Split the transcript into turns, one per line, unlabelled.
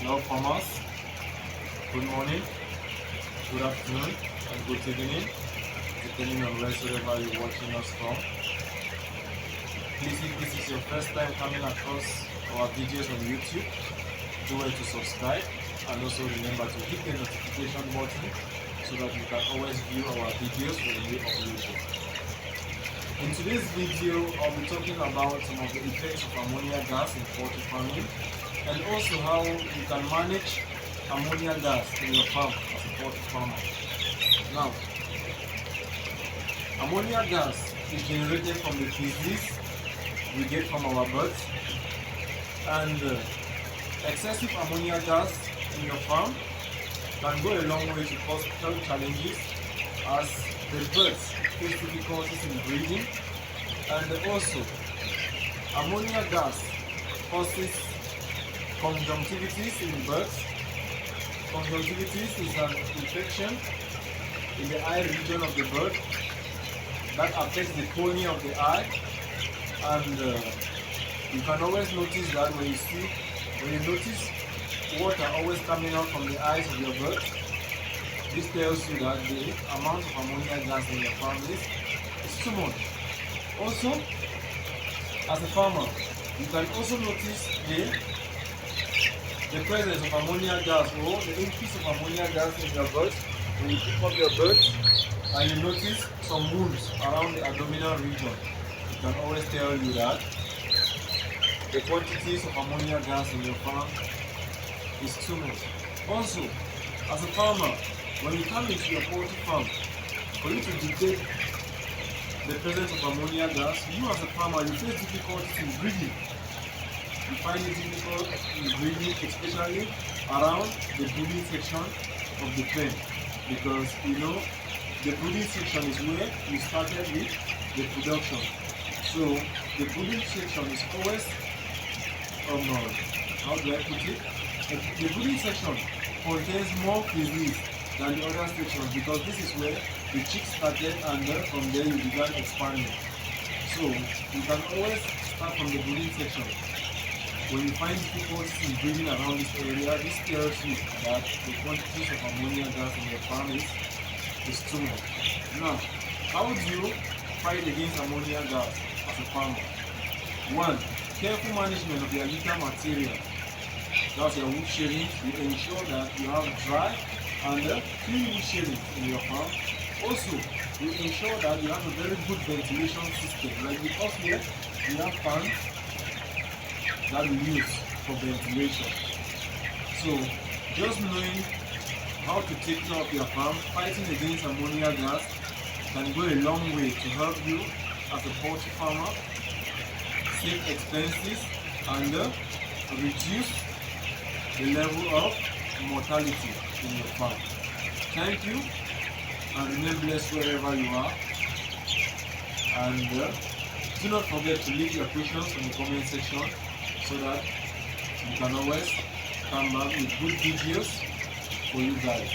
Hello farmers, good morning, good afternoon, and good evening, depending on wherever you're watching us from. Please, if this is your first time coming across our videos on YouTube, do well to subscribe and also remember to hit the notification button so that you can always view our videos when we upload them. In today's video, I'll be talking about some of the effects of ammonia gas in poultry farming and also how you can manage ammonia gas in your farm as a poultry farmer. Now, ammonia gas is generated from the feces we get from our birds, and excessive ammonia gas in your farm can go a long way to cause health challenges as the birds face difficulties in breathing, and also ammonia gas causes conjunctivitis in birds. Conjunctivitis is an infection in the eye region of the bird that affects the cornea of the eye, and you can always notice that when you notice water always coming out from the eyes of your bird. This tells you that the amount of ammonia gas in your farm is too much. Also, as a farmer, you can also notice the presence of ammonia gas or the increase of ammonia gas in your birds when you pick up your birds and you notice some wounds around the abdominal region. It can always tell you that the quantities of ammonia gas in your farm is too much. Also, as a farmer, when you come into your poultry farm, for you to detect the presence of ammonia gas, you as a farmer, you face difficulties in breathing. You find it difficult in breathing, especially around the brooding section of the pen, because the brooding section is where you started with the production. So the brooding section is always how do I put it? The brooding section contains more feces than the other sections, because this is where the chicks started, and from there you began expanding. So you can always start from the brooding section. When you find difficulties in breathing around this area, this tells you that the quantities of ammonia gas in your farm is too much. Now, how do you fight against ammonia gas as a farmer? 1. Careful management of your litter material. That's your wood shavings. You ensure that you have dry and clean wood shavings in your farm. Also, you ensure that you have a very good ventilation system. Like with us here, we have fans that we use for ventilation. So, just knowing how to take care of your farm, fighting against ammonia gas can go a long way to help you as a poultry farmer save expenses and reduce the level of mortality in your farm. Thank you, and remain blessed wherever you are. And do not forget to leave your questions in the comment section so that you can always come back with good videos for you guys.